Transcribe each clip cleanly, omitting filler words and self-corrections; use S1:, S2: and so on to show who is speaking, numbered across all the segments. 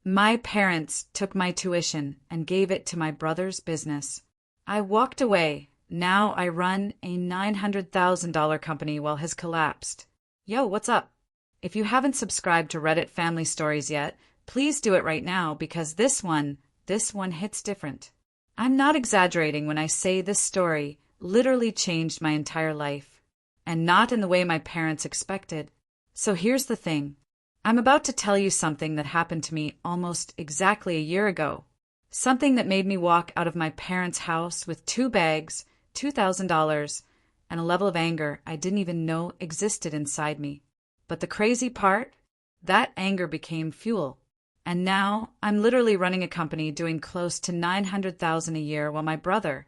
S1: My parents took my tuition and gave it to my brother's business. I walked away. Now I run a $900,000 company while his collapsed. Yo, what's up? If you haven't subscribed to Reddit Family Stories yet, please do it right now because this one hits different. I'm not exaggerating when I say this story literally changed my entire life, and not in the way my parents expected. So here's the thing. I'm about to tell you something that happened to me almost exactly a year ago. Something that made me walk out of my parents' house with 2 bags, $2,000, and a level of anger I didn't even know existed inside me. But the crazy part? That anger became fuel. And now I'm literally running a company doing close to $900,000 a year while my brother,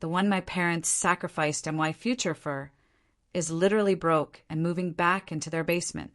S1: the one my parents sacrificed my future for, is literally broke and moving back into their basement.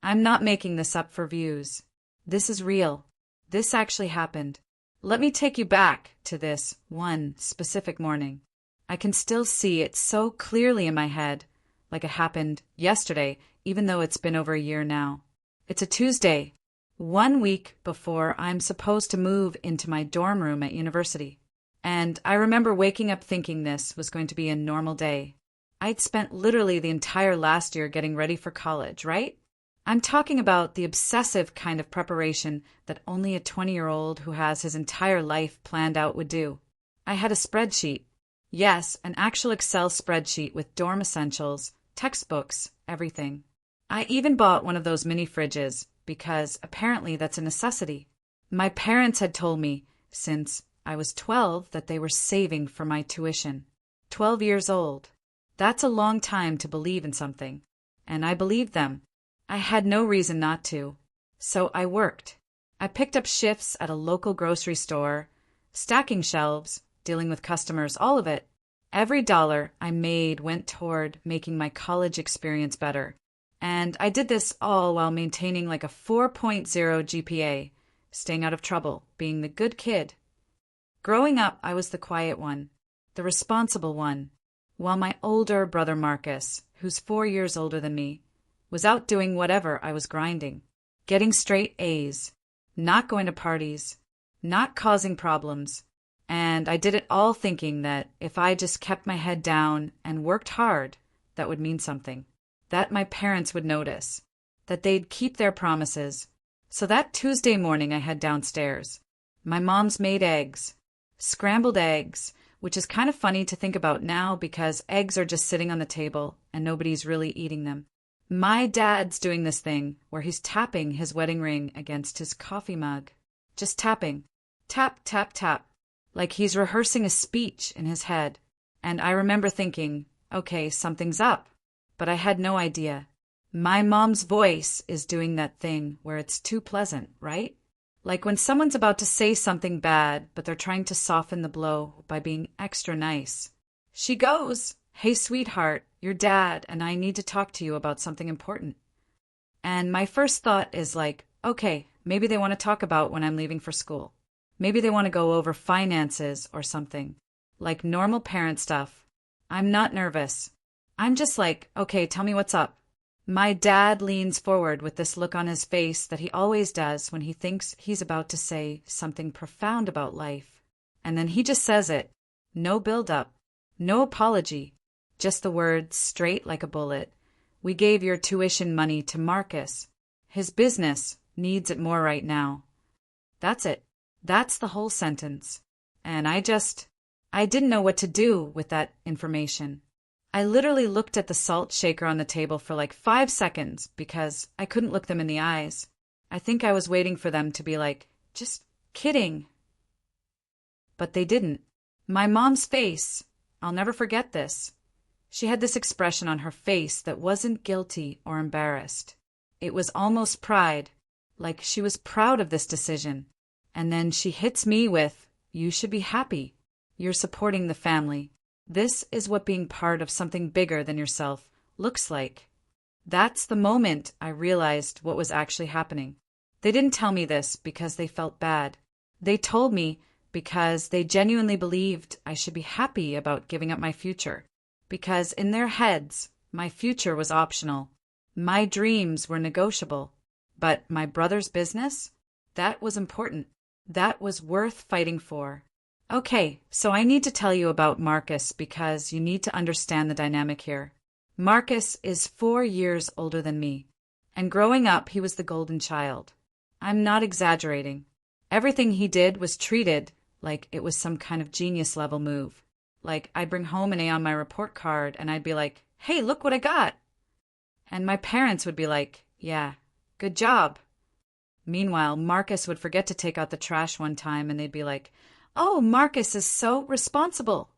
S1: I'm not making this up for views. This is real. This actually happened. Let me take you back to this one specific morning. I can still see it so clearly in my head, like it happened yesterday, even though it's been over a year now. It's a Tuesday, 1 week before I'm supposed to move into my dorm room at university. And I remember waking up thinking this was going to be a normal day. I'd spent literally the entire last year getting ready for college, right? I'm talking about the obsessive kind of preparation that only a 20-year-old who has his entire life planned out would do. I had a spreadsheet. Yes, an actual Excel spreadsheet with dorm essentials, textbooks, everything. I even bought one of those mini fridges because apparently that's a necessity. My parents had told me since I was 12 that they were saving for my tuition. 12 years old. That's a long time to believe in something. And I believed them. I had no reason not to. So I worked. I picked up shifts at a local grocery store, stacking shelves, dealing with customers, all of it. Every dollar I made went toward making my college experience better. And I did this all while maintaining like a 4.0 GPA, staying out of trouble, being the good kid. Growing up, I was the quiet one, the responsible one, while my older brother Marcus, who's 4 years older than me, was out doing whatever I was grinding, getting straight A's, not going to parties, not causing problems. And I did it all thinking that if I just kept my head down and worked hard, that would mean something, that my parents would notice, that they'd keep their promises. So that Tuesday morning I head downstairs. My mom's made eggs, scrambled eggs, which is kind of funny to think about now because eggs are just sitting on the table and nobody's really eating them. My dad's doing this thing where he's tapping his wedding ring against his coffee mug. Just tapping. Tap, tap, tap. Like he's rehearsing a speech in his head. And I remember thinking, okay, something's up. But I had no idea. My mom's voice is doing that thing where it's too pleasant, right? Like when someone's about to say something bad, but they're trying to soften the blow by being extra nice. She goes, "Hey, sweetheart, your dad and I need to talk to you about something important." And my first thought is like, okay, maybe they want to talk about when I'm leaving for school. Maybe they want to go over finances or something, like normal parent stuff. I'm not nervous. I'm just like, okay, tell me what's up. My dad leans forward with this look on his face that he always does when he thinks he's about to say something profound about life. And then he just says it. No build-up. No apology. Just the words straight like a bullet. "We gave your tuition money to Marcus. His business needs it more right now." That's it. That's the whole sentence. And I didn't know what to do with that information. I literally looked at the salt shaker on the table for like 5 seconds because I couldn't look them in the eyes. I think I was waiting for them to be like, "Just kidding." But they didn't. My mom's face, I'll never forget this. She had this expression on her face that wasn't guilty or embarrassed. It was almost pride, like she was proud of this decision. And then she hits me with, "You should be happy. You're supporting the family. This is what being part of something bigger than yourself looks like." That's the moment I realized what was actually happening. They didn't tell me this because they felt bad. They told me because they genuinely believed I should be happy about giving up my future. Because in their heads, my future was optional. My dreams were negotiable. But my brother's business? That was important. That was worth fighting for. Okay, so I need to tell you about Marcus because you need to understand the dynamic here. Marcus is 4 years older than me, and growing up, he was the golden child. I'm not exaggerating. Everything he did was treated like it was some kind of genius level move. Like, I'd bring home an A on my report card and I'd be like, hey, look what I got. And my parents would be like, yeah, good job. Meanwhile, Marcus would forget to take out the trash one time and they'd be like, oh, Marcus is so responsible.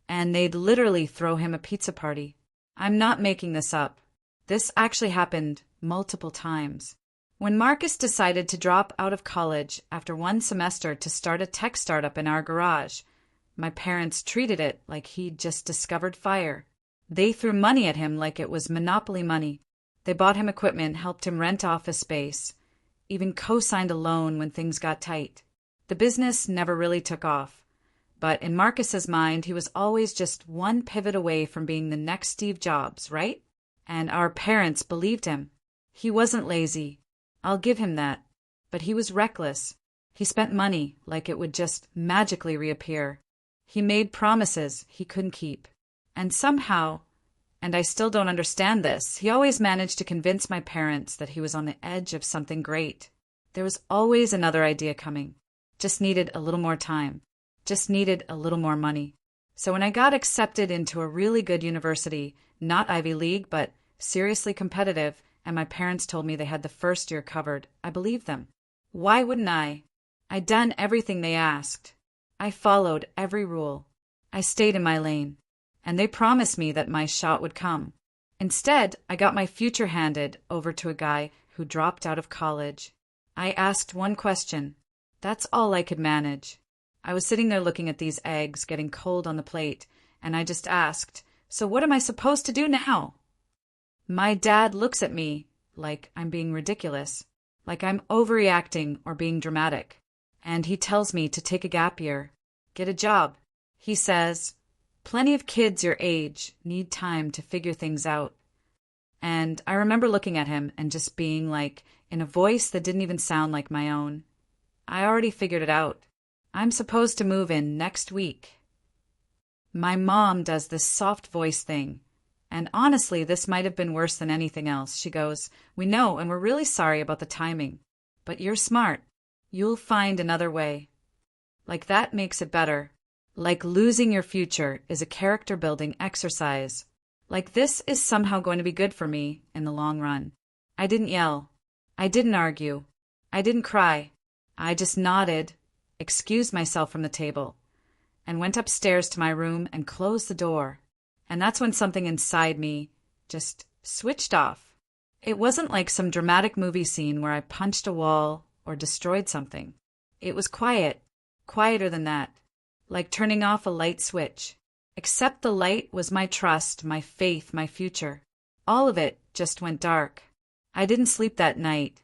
S1: And they'd literally throw him a pizza party. I'm not making this up. This actually happened multiple times. When Marcus decided to drop out of college after one semester to start a tech startup in our garage, my parents treated it like he'd just discovered fire. They threw money at him like it was Monopoly money. They bought him equipment, helped him rent office space, even co-signed a loan when things got tight. The business never really took off. But in Marcus's mind, he was always just one pivot away from being the next Steve Jobs, right? And our parents believed him. He wasn't lazy. I'll give him that. But he was reckless. He spent money like it would just magically reappear. He made promises he couldn't keep. And somehow, and I still don't understand this, he always managed to convince my parents that he was on the edge of something great. There was always another idea coming. Just needed a little more time. Just needed a little more money. So when I got accepted into a really good university, not Ivy League, but seriously competitive, and my parents told me they had the first year covered, I believed them. Why wouldn't I? I'd done everything they asked. I followed every rule. I stayed in my lane. And they promised me that my shot would come. Instead, I got my future handed over to a guy who dropped out of college. I asked one question. That's all I could manage. I was sitting there looking at these eggs getting cold on the plate, and I just asked, so what am I supposed to do now? My dad looks at me like I'm being ridiculous, like I'm overreacting or being dramatic. And he tells me to take a gap year, get a job. He says, plenty of kids your age need time to figure things out. And I remember looking at him and just being like, in a voice that didn't even sound like my own, I already figured it out. I'm supposed to move in next week. My mom does this soft voice thing. And honestly, this might have been worse than anything else. She goes, we know, and we're really sorry about the timing. But you're smart. You'll find another way. Like that makes it better. Like losing your future is a character-building exercise. Like this is somehow going to be good for me in the long run. I didn't yell. I didn't argue. I didn't cry. I just nodded, excused myself from the table, and went upstairs to my room and closed the door. And that's when something inside me just switched off. It wasn't like some dramatic movie scene where I punched a wall or destroyed something. It was quiet, quieter than that, like turning off a light switch. Except the light was my trust, my faith, my future. All of it just went dark. I didn't sleep that night.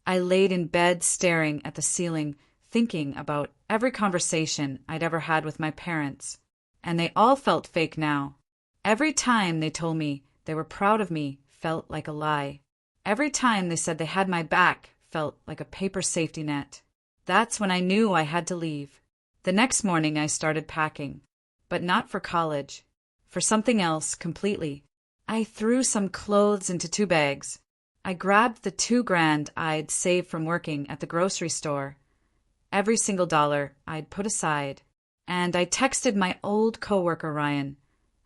S1: I laid in bed staring at the ceiling, thinking about every conversation I'd ever had with my parents. And they all felt fake now. Every time they told me they were proud of me felt like a lie. Every time they said they had my back felt like a paper safety net. That's when I knew I had to leave. The next morning I started packing. But not for college. For something else completely. I threw some clothes into 2 bags. I grabbed the $2,000 I'd saved from working at the grocery store. Every single dollar I'd put aside. And I texted my old coworker Ryan,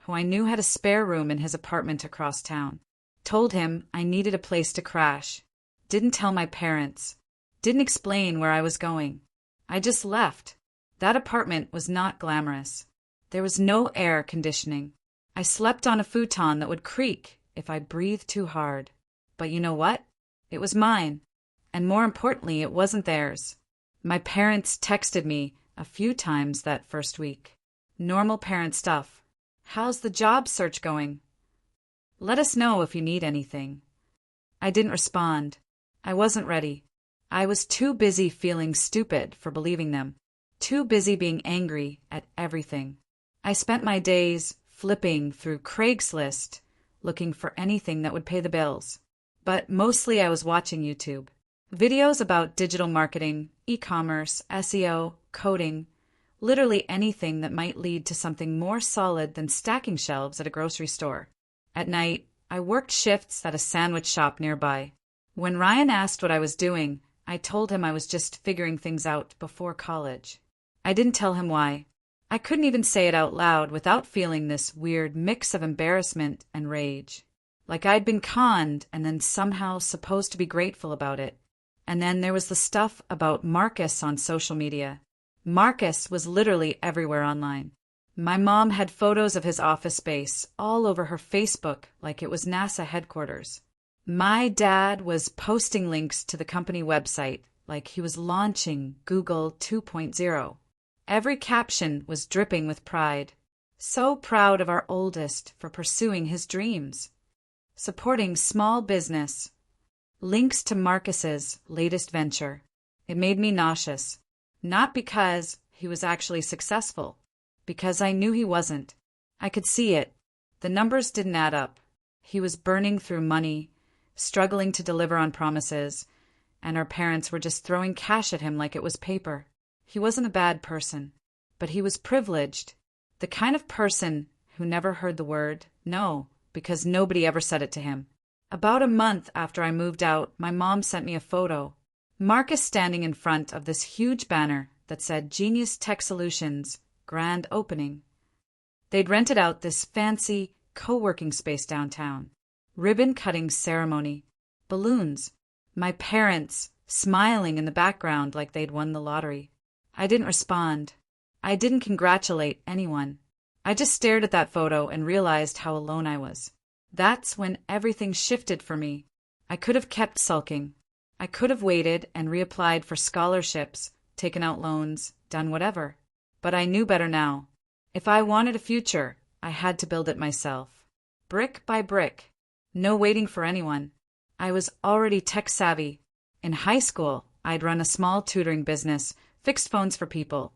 S1: who I knew had a spare room in his apartment across town. Told him I needed a place to crash. Didn't tell my parents. Didn't explain where I was going. I just left. That apartment was not glamorous. There was no air conditioning. I slept on a futon that would creak if I breathed too hard. But you know what? It was mine. And more importantly, it wasn't theirs. My parents texted me a few times that first week. Normal parent stuff. How's the job search going? Let us know if you need anything. I didn't respond. I wasn't ready. I was too busy feeling stupid for believing them. Too busy being angry at everything. I spent my days flipping through Craigslist, looking for anything that would pay the bills. But mostly I was watching YouTube. Videos about digital marketing, e-commerce, SEO, coding, literally anything that might lead to something more solid than stacking shelves at a grocery store. At night, I worked shifts at a sandwich shop nearby. When Ryan asked what I was doing, I told him I was just figuring things out before college. I didn't tell him why. I couldn't even say it out loud without feeling this weird mix of embarrassment and rage. Like I'd been conned and then somehow supposed to be grateful about it. And then there was the stuff about Marcus on social media. Marcus was literally everywhere online. My mom had photos of his office space all over her Facebook like it was NASA headquarters. My dad was posting links to the company website like he was launching Google 2.0. Every caption was dripping with pride. So proud of our oldest for pursuing his dreams. Supporting small business. Links to Marcus's latest venture. It made me nauseous. Not because he was actually successful, because I knew he wasn't. I could see it. The numbers didn't add up. He was burning through money, struggling to deliver on promises, and our parents were just throwing cash at him like it was paper. He wasn't a bad person, but he was privileged. The kind of person who never heard the word no, because nobody ever said it to him. About a month after I moved out, my mom sent me a photo. Marcus standing in front of this huge banner that said Genius Tech Solutions, grand opening. They'd rented out this fancy co-working space downtown. Ribbon-cutting ceremony. Balloons. My parents smiling in the background like they'd won the lottery. I didn't respond. I didn't congratulate anyone. I just stared at that photo and realized how alone I was. That's when everything shifted for me. I could have kept sulking. I could have waited and reapplied for scholarships, taken out loans, done whatever. But I knew better now. If I wanted a future, I had to build it myself. Brick by brick. No waiting for anyone. I was already tech-savvy. In high school, I'd run a small tutoring business, fixed phones for people,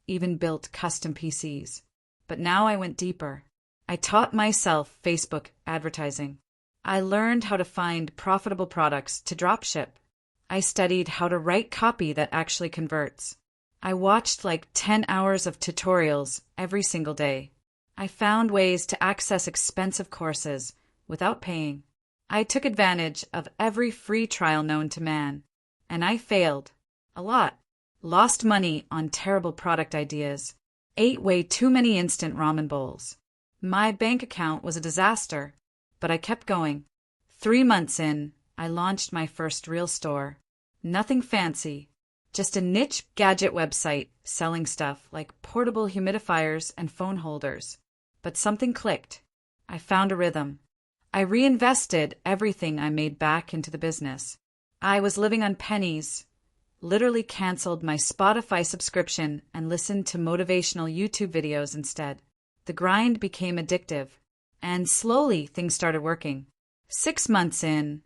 S1: even built custom PCs. But now I went deeper. I taught myself Facebook advertising. I learned how to find profitable products to dropship. I studied how to write copy that actually converts. I watched like 10 hours of tutorials every single day. I found ways to access expensive courses without paying. I took advantage of every free trial known to man. And I failed. A lot. Lost money on terrible product ideas. Ate way too many instant ramen bowls. My bank account was a disaster, but I kept going. 3 months in, I launched my first real store. Nothing fancy, just a niche gadget website selling stuff like portable humidifiers and phone holders. But something clicked. I found a rhythm. I reinvested everything I made back into the business. I was living on pennies, literally canceled my Spotify subscription and listened to motivational YouTube videos instead. The grind became addictive, and slowly things started working. 6 months in,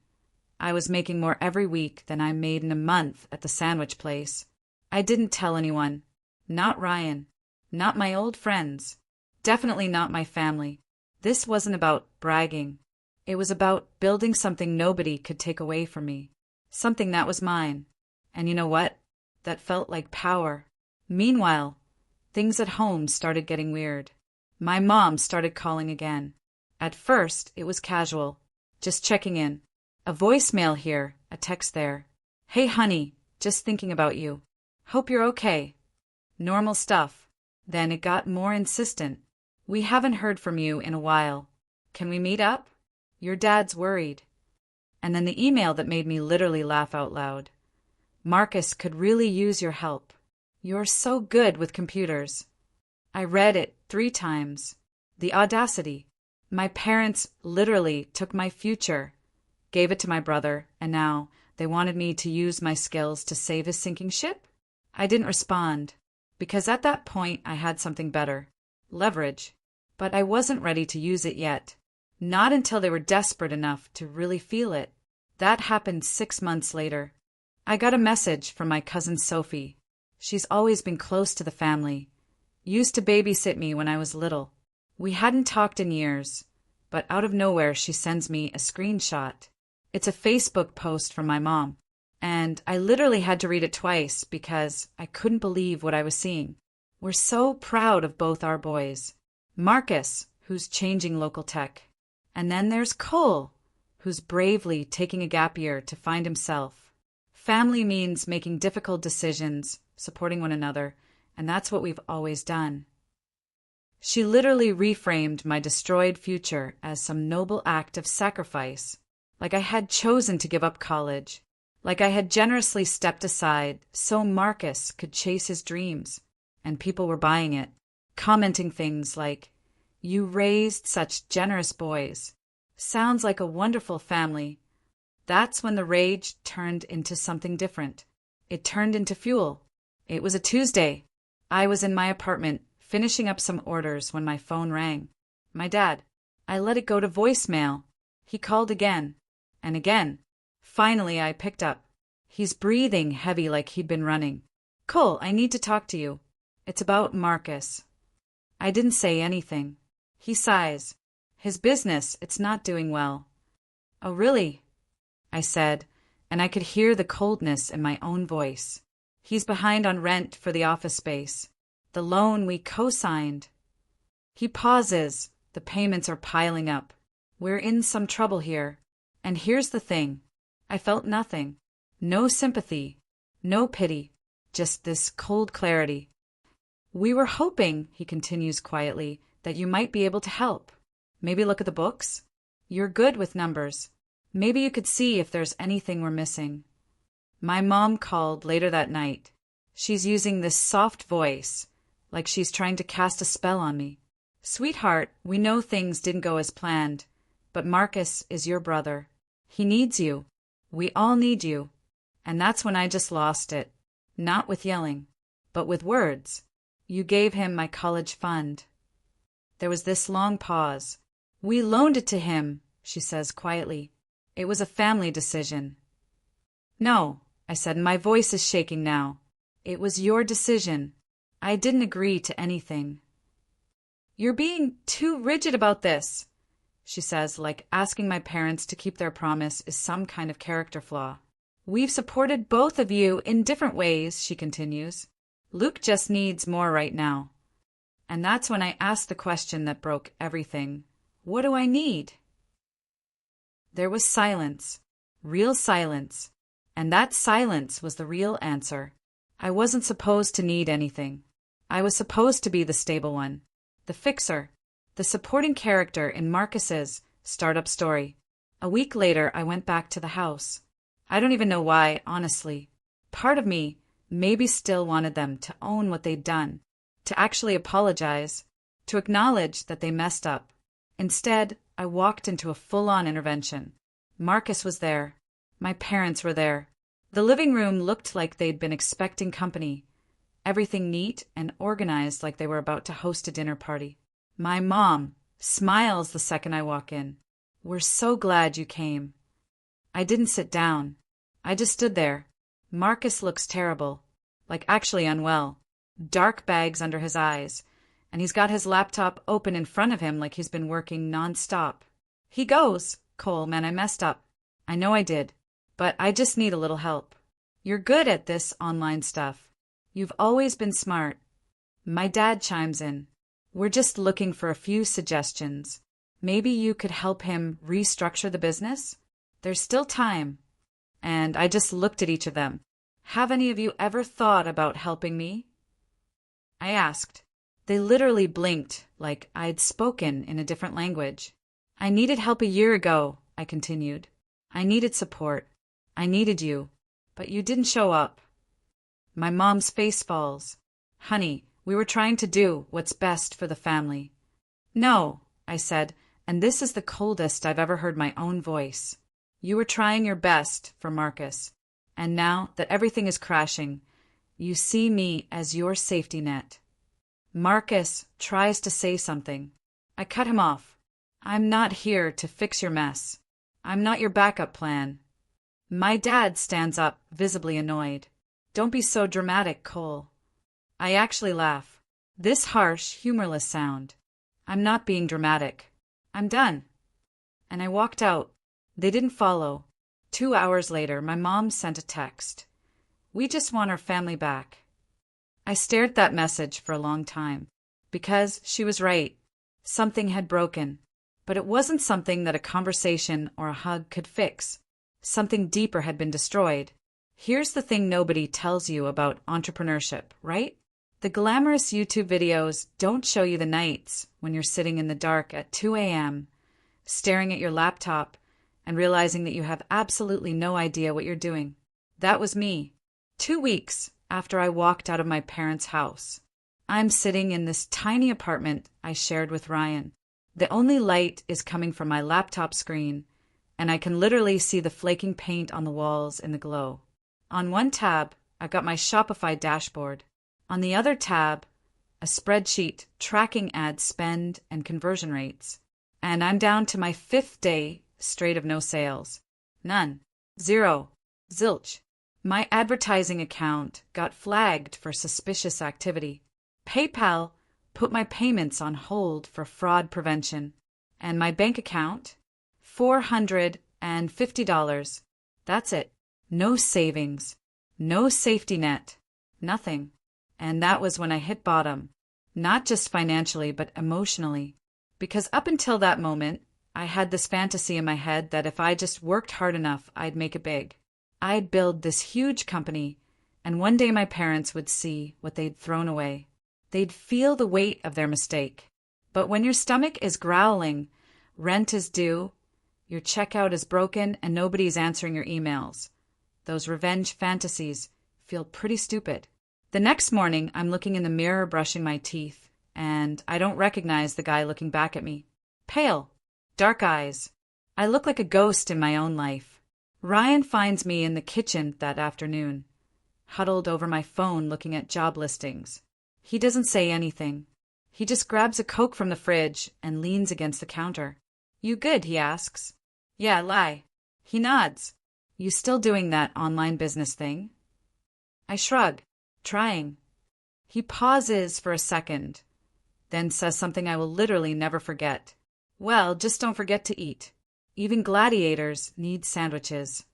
S1: I was making more every week than I made in a month at the sandwich place. I didn't tell anyone. Not Ryan. Not my old friends. Definitely not my family. This wasn't about bragging. It was about building something nobody could take away from me. Something that was mine. And you know what? That felt like power. Meanwhile, things at home started getting weird. My mom started calling again. At first, it was casual. Just checking in. A voicemail here, a text there. Hey honey, just thinking about you. Hope you're okay. Normal stuff. Then it got more insistent. We haven't heard from you in a while. Can we meet up? Your dad's worried. And then the email that made me literally laugh out loud. Marcus could really use your help. You're so good with computers. I read it 3 times. The audacity. My parents literally took my future, gave it to my brother, and now they wanted me to use my skills to save his sinking ship? I didn't respond, because at that point I had something better. Leverage. But I wasn't ready to use it yet. Not until they were desperate enough to really feel it. That happened 6 months later. I got a message from my cousin Sophie. She's always been close to the family. Used to babysit me when I was little. We hadn't talked in years, but out of nowhere she sends me a screenshot. It's a Facebook post from my mom. And I literally had to read it twice because I couldn't believe what I was seeing. We're so proud of both our boys. Marcus, who's changing local tech. And then there's Cole, who's bravely taking a gap year to find himself. Family means making difficult decisions, supporting one another, and that's what we've always done. She literally reframed my destroyed future as some noble act of sacrifice, like I had chosen to give up college, like I had generously stepped aside so Marcus could chase his dreams, and people were buying it, commenting things like, "You raised such generous boys. Sounds like a wonderful family." That's when the rage turned into something different. It turned into fuel. It was a Tuesday. I was in my apartment, finishing up some orders when my phone rang. My dad. I let it go to voicemail. He called again. And again. Finally, I picked up. He's breathing heavy like he'd been running. "Cole, I need to talk to you. It's about Marcus." I didn't say anything. He sighs. "His business, it's not doing well." "Oh, really?" I said, and I could hear the coldness in my own voice. "He's behind on rent for the office space. The loan we co-signed." He pauses. The payments are piling up. We're in some trouble here. And here's the thing. I felt nothing. No sympathy. No pity. Just this cold clarity. "We were hoping," he continues quietly, "that you might be able to help. Maybe look at the books? You're good with numbers. Maybe you could see if there's anything we're missing." My mom called later that night. She's using this soft voice, like she's trying to cast a spell on me. "Sweetheart, we know things didn't go as planned, but Marcus is your brother. He needs you. We all need you." And that's when I just lost it. Not with yelling, but with words. "You gave him my college fund." There was this long pause. "We loaned it to him," she says quietly. "It was a family decision." "No," I said, and my voice is shaking now. "It was your decision. I didn't agree to anything." "You're being too rigid about this," she says, like asking my parents to keep their promise is some kind of character flaw. "We've supported both of you in different ways," she continues. "Luke just needs more right now." And that's when I asked the question that broke everything. What do I need? There was silence, real silence, and that silence was the real answer. I wasn't supposed to need anything. I was supposed to be the stable one, the fixer, the supporting character in Marcus's startup story. A week later, I went back to the house. I don't even know why, honestly. Part of me maybe still wanted them to own what they'd done, to actually apologize, to acknowledge that they messed up. Instead, I walked into a full-on intervention. Marcus was there. My parents were there. The living room looked like they'd been expecting company. Everything neat and organized like they were about to host a dinner party. My mom smiles the second I walk in. "We're so glad you came." I didn't sit down. I just stood there. Marcus looks terrible, like actually unwell. Dark bags under his eyes, and he's got his laptop open in front of him like he's been working non-stop. He goes, "Cole, man, I messed up. I know I did, but I just need a little help. You're good at this online stuff. You've always been smart." My dad chimes in. "We're just looking for a few suggestions. Maybe you could help him restructure the business? There's still time." And I just looked at each of them. "Have any of you ever thought about helping me?" I asked. They literally blinked, like I'd spoken in a different language. "I needed help a year ago," I continued. "I needed support. I needed you. But you didn't show up." My mom's face falls. "Honey, we were trying to do what's best for the family." "No," I said, and this is the coldest I've ever heard my own voice. "You were trying your best for Marcus. And now that everything is crashing, you see me as your safety net." Marcus tries to say something. I cut him off. "I'm not here to fix your mess. I'm not your backup plan." My dad stands up, visibly annoyed. "Don't be so dramatic, Cole." I actually laugh. This harsh, humorless sound. "I'm not being dramatic. I'm done." And I walked out. They didn't follow. 2 hours later, my mom sent a text. "We just want our family back." I stared at that message for a long time, because she was right. Something had broken. But it wasn't something that a conversation or a hug could fix. Something deeper had been destroyed. Here's the thing nobody tells you about entrepreneurship, right? The glamorous YouTube videos don't show you the nights when you're sitting in the dark at 2 a.m., staring at your laptop and realizing that you have absolutely no idea what you're doing. That was me. 2 weeks after I walked out of my parents' house. I'm sitting in this tiny apartment I shared with Ryan. The only light is coming from my laptop screen, and I can literally see the flaking paint on the walls in the glow. On one tab, I've got my Shopify dashboard. On the other tab, a spreadsheet tracking ad spend and conversion rates. And I'm down to my 5th day straight of no sales. None. Zero. Zilch. My advertising account got flagged for suspicious activity. PayPal put my payments on hold for fraud prevention. And my bank account? $450. That's it. No savings. No safety net. Nothing. And that was when I hit bottom. Not just financially, but emotionally. Because up until that moment, I had this fantasy in my head that if I just worked hard enough, I'd make it big. I'd build this huge company, and one day my parents would see what they'd thrown away. They'd feel the weight of their mistake. But when your stomach is growling, rent is due, your checkout is broken, and nobody's answering your emails, those revenge fantasies feel pretty stupid. The next morning, I'm looking in the mirror brushing my teeth, and I don't recognize the guy looking back at me. Pale. Dark eyes. I look like a ghost in my own life. Ryan finds me in the kitchen that afternoon, huddled over my phone looking at job listings. He doesn't say anything. He just grabs a Coke from the fridge and leans against the counter. "You good?" he asks. "Yeah, lie." He nods. "You still doing that online business thing?" I shrug. Trying. He pauses for a second, then says something I will literally never forget. "Well, just don't forget to eat. Even gladiators need sandwiches."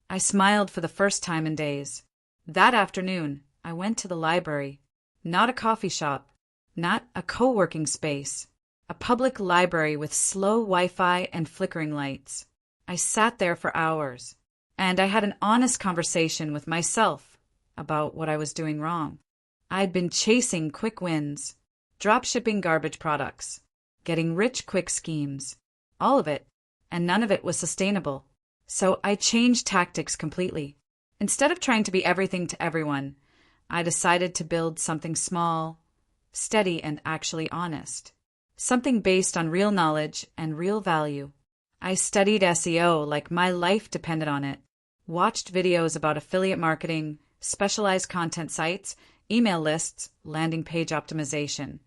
S1: I smiled for the first time in days. That afternoon, I went to the library. Not a coffee shop, not a co-working space, a public library with slow Wi-Fi and flickering lights. I sat there for hours, and I had an honest conversation with myself about what I was doing wrong. I'd been chasing quick wins, drop-shipping garbage products, getting rich quick schemes, all of it, and none of it was sustainable. So I changed tactics completely. Instead of trying to be everything to everyone, I decided to build something small, steady, and actually honest. Something based on real knowledge and real value. I studied SEO like my life depended on it, watched videos about affiliate marketing, specialized content sites, email lists, landing page optimization.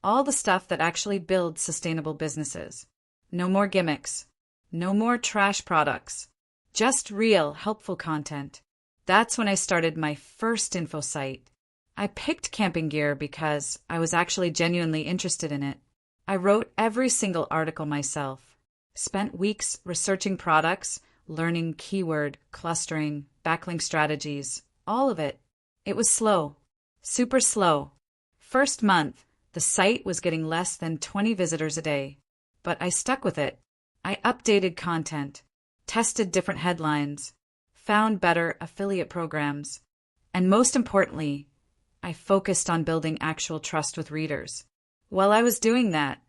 S1: All the stuff that actually builds sustainable businesses. No more gimmicks. No more trash products. Just real, helpful content. That's when I started my first info site. I picked camping gear because I was actually genuinely interested in it. I wrote every single article myself. Spent weeks researching products, learning keyword clustering, backlink strategies, all of it. It was slow. Super slow. First month, the site was getting less than 20 visitors a day. But I stuck with it. I updated content, tested different headlines, found better affiliate programs, and most importantly, I focused on building actual trust with readers. While I was doing that,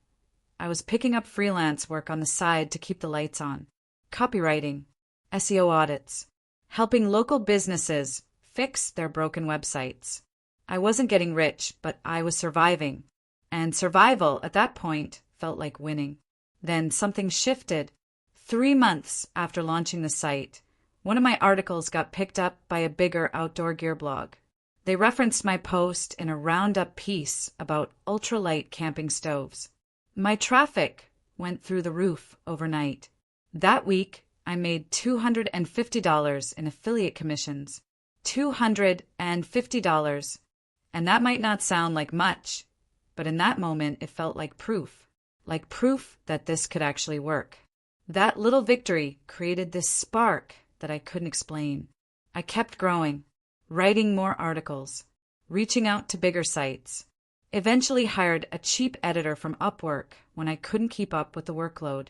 S1: I was picking up freelance work on the side to keep the lights on. Copywriting, SEO audits, helping local businesses fix their broken websites. I wasn't getting rich, but I was surviving. And survival at that point felt like winning. Then something shifted. 3 months after launching the site, one of my articles got picked up by a bigger outdoor gear blog. They referenced my post in a roundup piece about ultralight camping stoves. My traffic went through the roof overnight. That week, I made $250 in affiliate commissions. $250. And that might not sound like much, but in that moment it felt like proof that this could actually work. That little victory created this spark that I couldn't explain. I kept growing, writing more articles, reaching out to bigger sites. Eventually hired a cheap editor from Upwork when I couldn't keep up with the workload.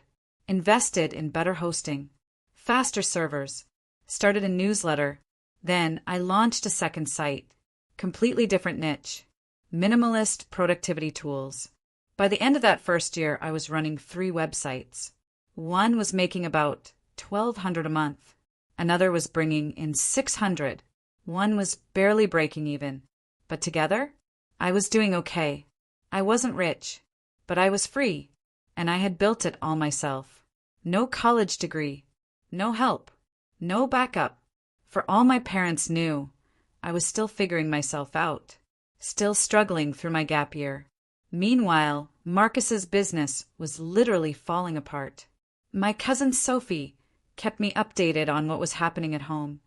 S1: Invested in better hosting, faster servers, started a newsletter. Then I launched a second site, completely different niche, minimalist productivity tools. By the end of that first year, I was running 3 websites. One was making about $1,200 a month. Another was bringing in $600. One was barely breaking even. But together, I was doing okay. I wasn't rich, but I was free, and I had built it all myself. No college degree, no help, no backup. For all my parents knew, I was still figuring myself out, still struggling through my gap year. Meanwhile, Marcus's business was literally falling apart. My cousin Sophie kept me updated on what was happening at home,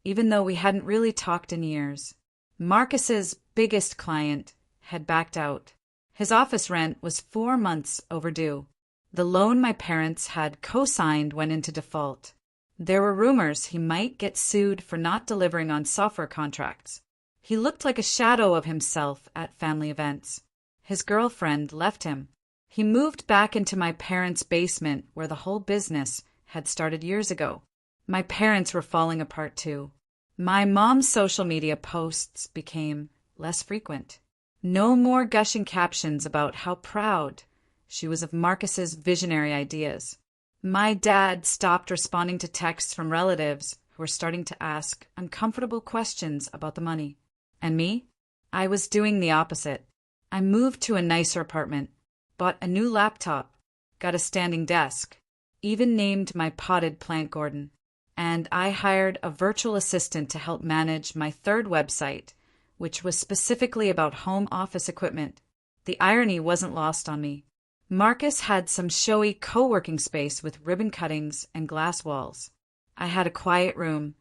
S1: even though we hadn't really talked in years. Marcus's biggest client had backed out. His office rent was 4 months overdue. The loan my parents had co-signed went into default. There were rumors he might get sued for not delivering on software contracts. He looked like a shadow of himself at family events. His girlfriend left him. He moved back into my parents' basement where the whole business had started years ago. My parents were falling apart too. My mom's social media posts became less frequent. No more gushing captions about how proud she was of Marcus's visionary ideas. My dad stopped responding to texts from relatives who were starting to ask uncomfortable questions about the money. And me? I was doing the opposite. I moved to a nicer apartment, bought a new laptop, got a standing desk, even named my potted plant Gordon. And I hired a virtual assistant to help manage my third website, which was specifically about home office equipment. The irony wasn't lost on me. Marcus had some showy co-working space with ribbon cuttings and glass walls. I had a quiet room,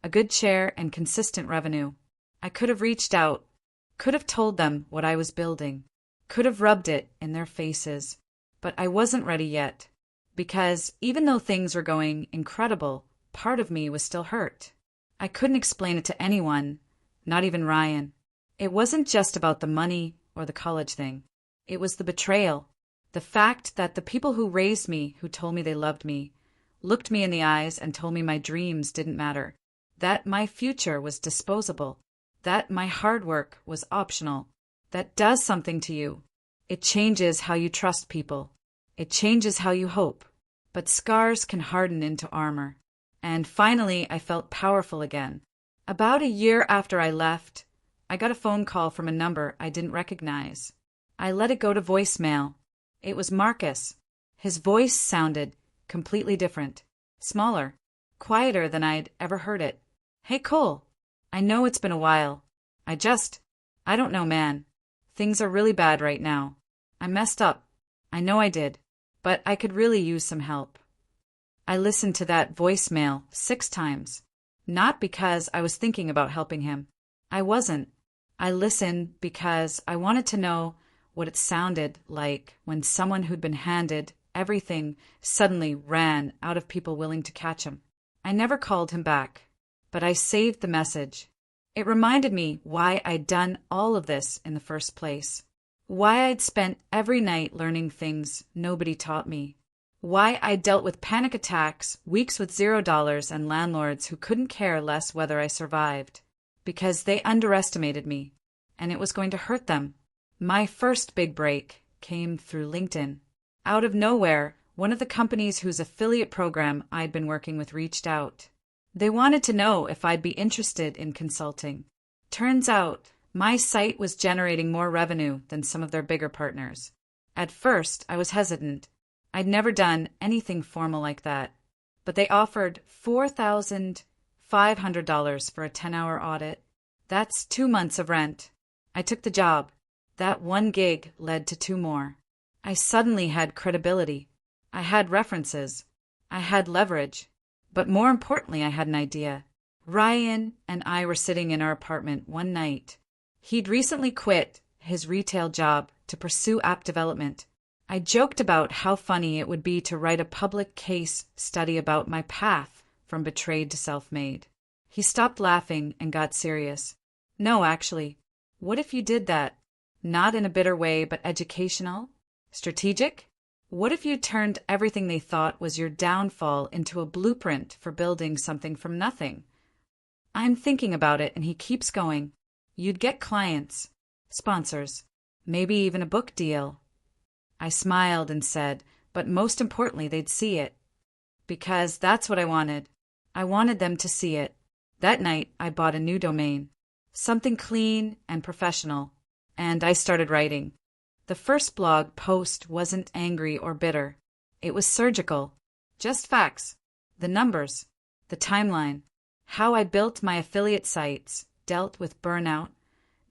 S1: a good chair, and consistent revenue. I could have reached out, could have told them what I was building, could have rubbed it in their faces, but I wasn't ready yet, because even though things were going incredible, part of me was still hurt. I couldn't explain it to anyone, not even Ryan. It wasn't just about the money or the college thing. It was the betrayal. The fact that the people who raised me, who told me they loved me, looked me in the eyes and told me my dreams didn't matter, that my future was disposable, that my hard work was optional. That does something to you. It changes how you trust people. It changes how you hope. But scars can harden into armor. And finally, I felt powerful again. About a year after I left, I got a phone call from a number I didn't recognize. I let it go to voicemail. It was Marcus. His voice sounded completely different, smaller, quieter than I'd ever heard it. Hey, Cole. I know it's been a while. I don't know, man. Things are really bad right now. I messed up. I know I did. But I could really use some help. I listened to that voicemail 6 times. Not because I was thinking about helping him. I wasn't. I listened because I wanted to know what it sounded like when someone who'd been handed everything suddenly ran out of people willing to catch him. I never called him back, but I saved the message. It reminded me why I'd done all of this in the first place. Why I'd spent every night learning things nobody taught me. Why I dealt with panic attacks, weeks with $0, and landlords who couldn't care less whether I survived. Because they underestimated me, and it was going to hurt them. My first big break came through LinkedIn. Out of nowhere, one of the companies whose affiliate program I'd been working with reached out. They wanted to know if I'd be interested in consulting. Turns out, my site was generating more revenue than some of their bigger partners. At first, I was hesitant. I'd never done anything formal like that. But they offered $4,500 for a 10-hour audit. That's 2 months of rent. I took the job. That 1 gig led to 2 more. I suddenly had credibility. I had references. I had leverage. But more importantly, I had an idea. Ryan and I were sitting in our apartment one night. He'd recently quit his retail job to pursue app development. I joked about how funny it would be to write a public case study about my path from betrayed to self-made. He stopped laughing and got serious. No, actually. What if you did that? Not in a bitter way, but educational? Strategic? What if you turned everything they thought was your downfall into a blueprint for building something from nothing? I'm thinking about it, and he keeps going. You'd get clients, sponsors, maybe even a book deal. I smiled and said, but most importantly, they'd see it. Because that's what I wanted. I wanted them to see it. That night, I bought a new domain. Something clean and professional. And I started writing. The first blog post wasn't angry or bitter. It was surgical. Just facts. The numbers. The timeline. How I built my affiliate sites, dealt with burnout,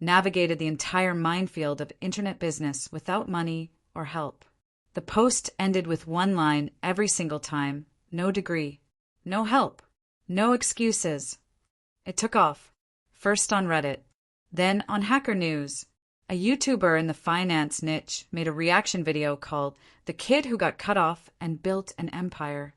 S1: navigated the entire minefield of internet business without money or help. The post ended with one line every single time. No degree. No help. No excuses. It took off. First on Reddit. Then on Hacker News. A YouTuber in the finance niche made a reaction video called "The Kid Who Got Cut Off and Built an Empire."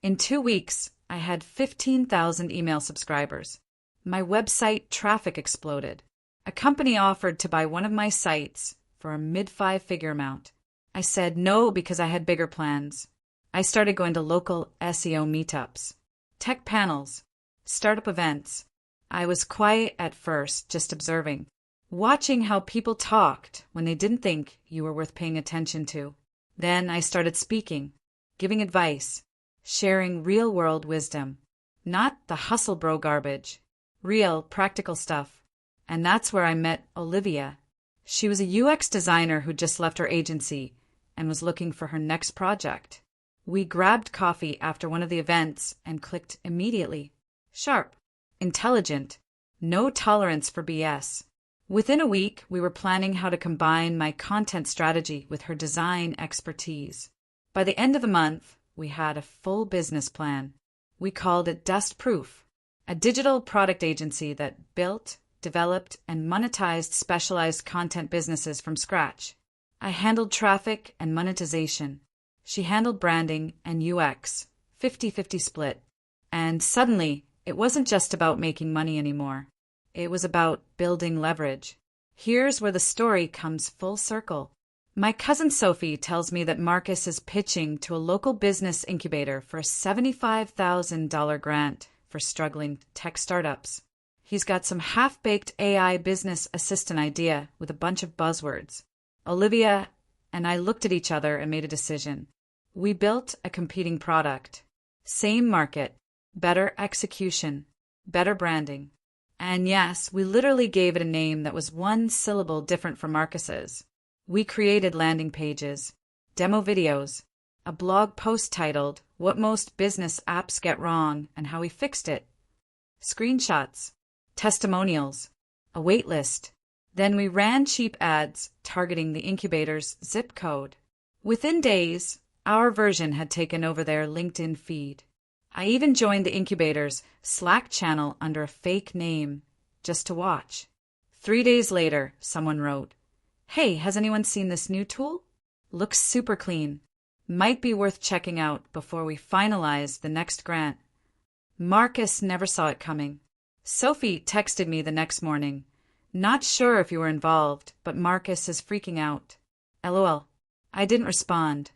S1: In 2 weeks, I had 15,000 email subscribers. My website traffic exploded. A company offered to buy one of my sites for a mid-5-figure amount. I said no because I had bigger plans. I started going to local SEO meetups, tech panels, startup events. I was quiet at first, just observing. Watching how people talked when they didn't think you were worth paying attention to. Then I started speaking, giving advice, sharing real-world wisdom. Not the hustle bro garbage. Real, practical stuff. And that's where I met Olivia. She was a UX designer who just left her agency and was looking for her next project. We grabbed coffee after one of the events and clicked immediately. Sharp. Intelligent. No tolerance for BS. Within a week, we were planning how to combine my content strategy with her design expertise. By the end of the month, we had a full business plan. We called it Dust Proof, a digital product agency that built, developed, and monetized specialized content businesses from scratch. I handled traffic and monetization. She handled branding and UX, 50-50 split. And suddenly, it wasn't just about making money anymore. It was about building leverage. Here's where the story comes full circle. My cousin Sophie tells me that Marcus is pitching to a local business incubator for a $75,000 grant for struggling tech startups. He's got some half-baked AI business assistant idea with a bunch of buzzwords. Olivia and I looked at each other and made a decision. We built a competing product. Same market, better execution, better branding. And yes, we literally gave it a name that was one syllable different from Marcus's. We created landing pages, demo videos, a blog post titled "What Most Business Apps Get Wrong and How We Fixed It," screenshots, testimonials, a wait list. Then we ran cheap ads targeting the incubator's zip code. Within days, our version had taken over their LinkedIn feed. I even joined the incubator's Slack channel under a fake name, just to watch. 3 days later, someone wrote, "Hey, has anyone seen this new tool? Looks super clean. Might be worth checking out before we finalize the next grant." Marcus never saw it coming. Sophie texted me the next morning. "Not sure if you were involved, but Marcus is freaking out. LOL. I didn't respond.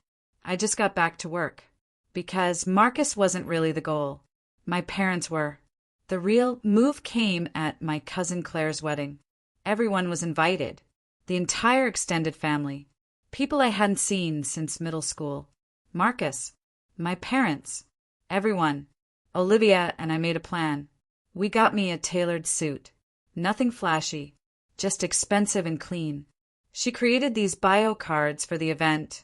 S1: I just got back to work. Because Marcus wasn't really the goal. My parents were. The real move came at my cousin Claire's wedding. Everyone was invited. The entire extended family. People I hadn't seen since middle school. Marcus. My parents. Everyone. Olivia and I made a plan. We got me a tailored suit. Nothing flashy. Just expensive and clean. She created these bio cards for the event.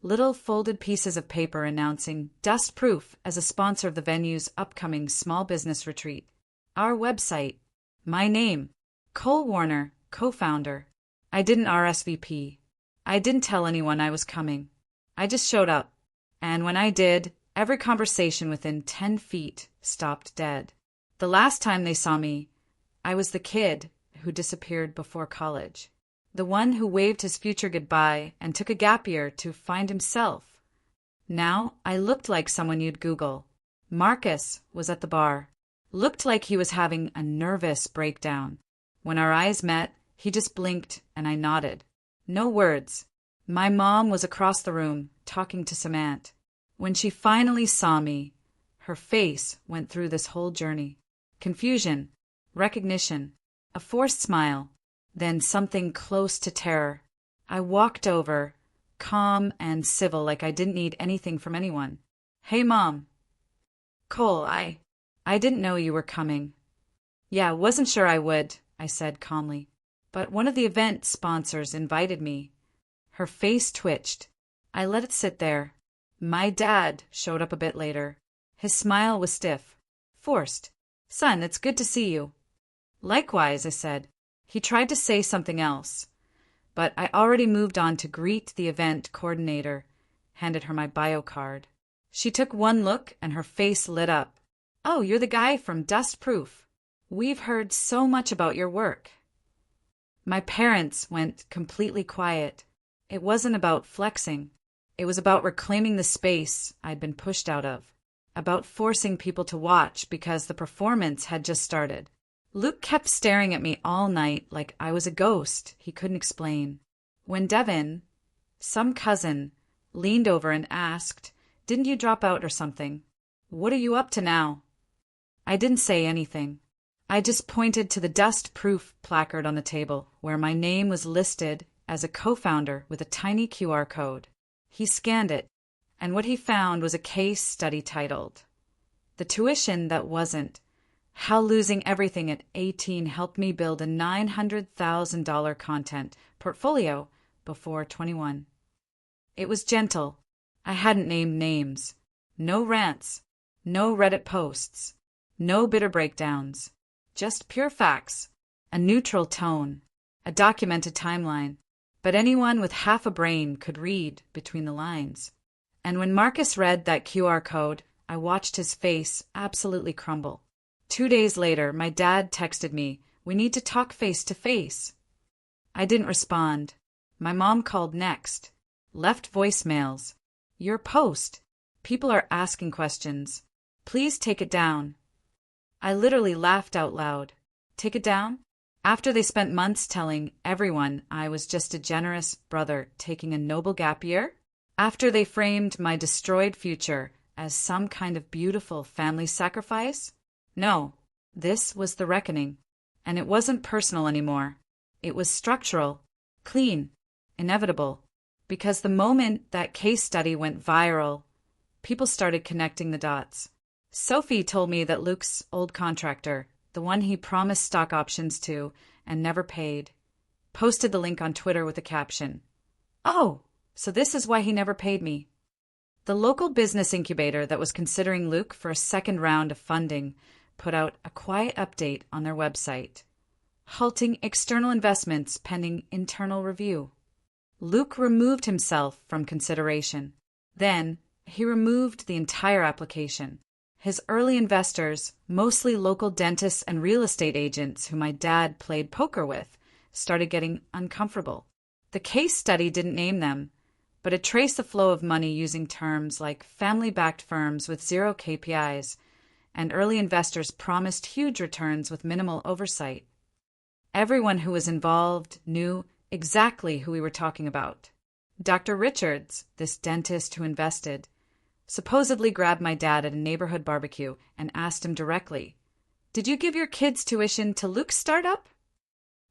S1: Little folded pieces of paper announcing Dust Proof as a sponsor of the venue's upcoming small business retreat. Our website. My name. Cole Warner, co-founder. I didn't RSVP. I didn't tell anyone I was coming. I just showed up. And when I did, every conversation within 10 feet stopped dead. The last time they saw me, I was the kid who disappeared before college. The one who waved his future goodbye and took a gap year to find himself. Now I looked like someone you'd Google. Marcus was at the bar. Looked like he was having a nervous breakdown. When our eyes met, he just blinked and I nodded. No words. My mom was across the room, talking to some aunt. When she finally saw me, her face went through this whole journey. Confusion, recognition, a forced smile, then something close to terror. I walked over, calm and civil like I didn't need anything from anyone. Hey, Mom. Cole, I didn't know you were coming. Yeah, wasn't sure I would, I said calmly. But one of the event sponsors invited me. Her face twitched. I let it sit there. My dad showed up a bit later. His smile was stiff, forced. Son, it's good to see you. Likewise, I said. He tried to say something else, but I already moved on to greet the event coordinator, handed her my bio card. She took one look and her face lit up. Oh, you're the guy from Dust Proof. We've heard so much about your work. My parents went completely quiet. It wasn't about flexing. It was about reclaiming the space I'd been pushed out of, about forcing people to watch because the performance had just started. Luke kept staring at me all night like I was a ghost he couldn't explain. When Devin, some cousin, leaned over and asked, "Didn't you drop out or something? What are you up to now?" I didn't say anything. I just pointed to the dust-proof placard on the table where my name was listed as a co-founder with a tiny QR code. He scanned it, and what he found was a case study titled, "The Tuition That Wasn't: How Losing Everything at 18 Helped Me Build a $900,000 content portfolio before 21. It was gentle. I hadn't named names. No rants. No Reddit posts. No bitter breakdowns. Just pure facts. A neutral tone. A documented timeline. But anyone with half a brain could read between the lines. And when Marcus read that QR code, I watched his face absolutely crumble. 2 days later, my dad texted me, "We need to talk face to face." I didn't respond. My mom called next. Left voicemails. "Your post. People are asking questions. Please take it down." I literally laughed out loud. Take it down? After they spent months telling everyone I was just a generous brother taking a noble gap year? After they framed my destroyed future as some kind of beautiful family sacrifice? No, this was the reckoning. And it wasn't personal anymore. It was structural, clean, inevitable. Because the moment that case study went viral, people started connecting the dots. Sophie told me that Luke's old contractor, the one he promised stock options to and never paid, posted the link on Twitter with a caption, "Oh, so this is why he never paid me." The local business incubator that was considering Luke for a second round of funding put out a quiet update on their website, halting external investments pending internal review. Luke removed himself from consideration. Then he removed the entire application. His early investors, mostly local dentists and real estate agents who my dad played poker with, started getting uncomfortable. The case study didn't name them, but it traced the flow of money using terms like family-backed firms with zero KPIs, and early investors promised huge returns with minimal oversight. Everyone who was involved knew exactly who we were talking about. Dr. Richards, this dentist who invested, supposedly grabbed my dad at a neighborhood barbecue and asked him directly, "Did you give your kids' tuition to Luke's startup?"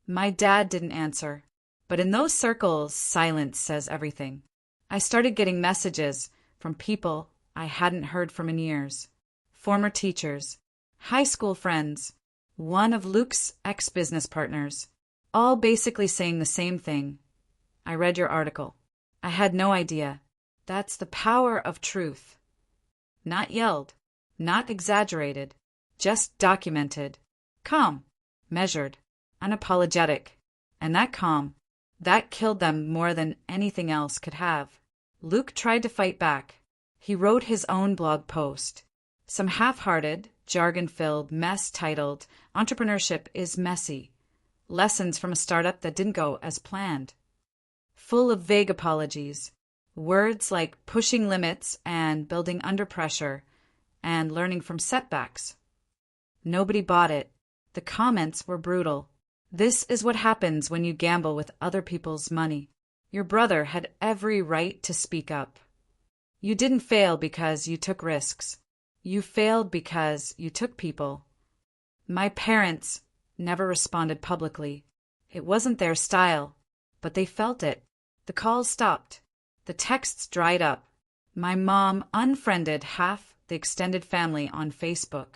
S1: My dad didn't answer, but in those circles, silence says everything. I started getting messages from people I hadn't heard from in years. Former teachers, high school friends, one of Luke's ex-business partners, all basically saying the same thing. "I read your article. I had no idea. That's the power of truth." Not yelled, not exaggerated, just documented. Calm, measured, unapologetic. And that calm, that killed them more than anything else could have. Luke tried to fight back. He wrote his own blog post. Some half-hearted, jargon-filled mess titled, "Entrepreneurship is Messy. Lessons from a Startup That Didn't Go as Planned." Full of vague apologies. Words like pushing limits and building under pressure and learning from setbacks. Nobody bought it. The comments were brutal. This is what happens when you gamble with other people's money. Your brother had every right to speak up. You didn't fail because you took risks. You failed because you took people. My parents never responded publicly. It wasn't their style, but they felt it. The calls stopped. The texts dried up. My mom unfriended half the extended family on Facebook.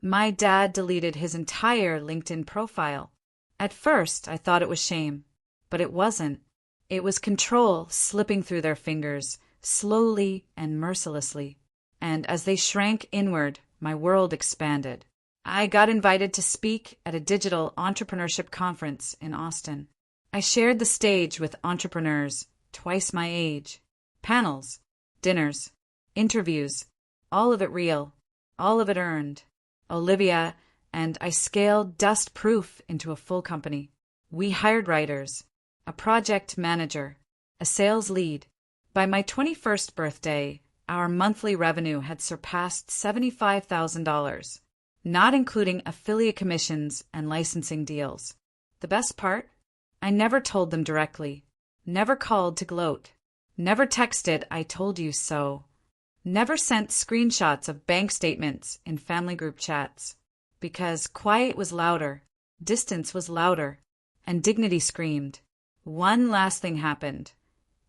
S1: My dad deleted his entire LinkedIn profile. At first, I thought it was shame, but it wasn't. It was control slipping through their fingers, slowly and mercilessly. And as they shrank inward, my world expanded. I got invited to speak at a digital entrepreneurship conference in Austin. I shared the stage with entrepreneurs twice my age. Panels, dinners, interviews, all of it real, all of it earned. Olivia and I scaled Dust Proof into a full company. We hired writers, a project manager, a sales lead. By my 21st birthday, our monthly revenue had surpassed $75,000, not including affiliate commissions and licensing deals. The best part? I never told them directly, never called to gloat, never texted "I told you so," never sent screenshots of bank statements in family group chats. Because quiet was louder, distance was louder, and dignity screamed. One last thing happened,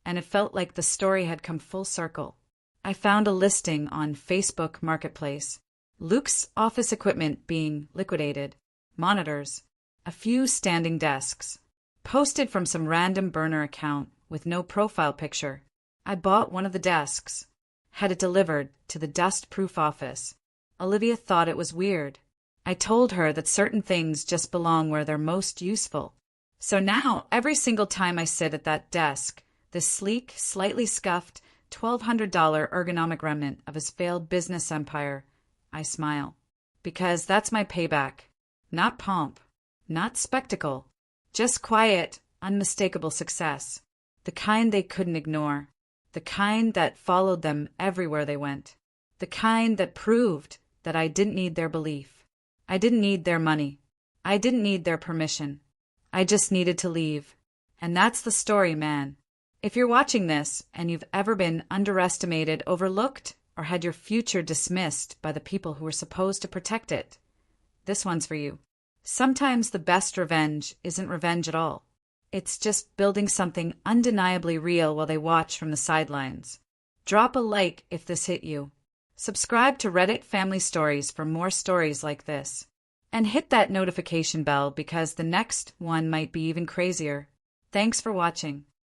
S1: and it felt like the story had come full circle. I found a listing on Facebook Marketplace. Luke's office equipment being liquidated, monitors, a few standing desks, posted from some random burner account with no profile picture. I bought one of the desks, had it delivered to the dust-proof office. Olivia thought it was weird. I told her that certain things just belong where they're most useful. So now, every single time I sit at that desk, this sleek, slightly scuffed, $1,200 ergonomic remnant of his failed business empire, I smile. Because that's my payback. Not pomp, not spectacle, just quiet, unmistakable success. The kind they couldn't ignore. The kind that followed them everywhere they went. The kind that proved that I didn't need their belief. I didn't need their money. I didn't need their permission. I just needed to leave. And that's the story, man. If you're watching this and you've ever been underestimated, overlooked, or had your future dismissed by the people who were supposed to protect it, this one's for you. Sometimes the best revenge isn't revenge at all. It's just building something undeniably real while they watch from the sidelines. Drop a like if this hit you. Subscribe to Reddit Family Stories for more stories like this. And hit that notification bell because the next one might be even crazier. Thanks for watching.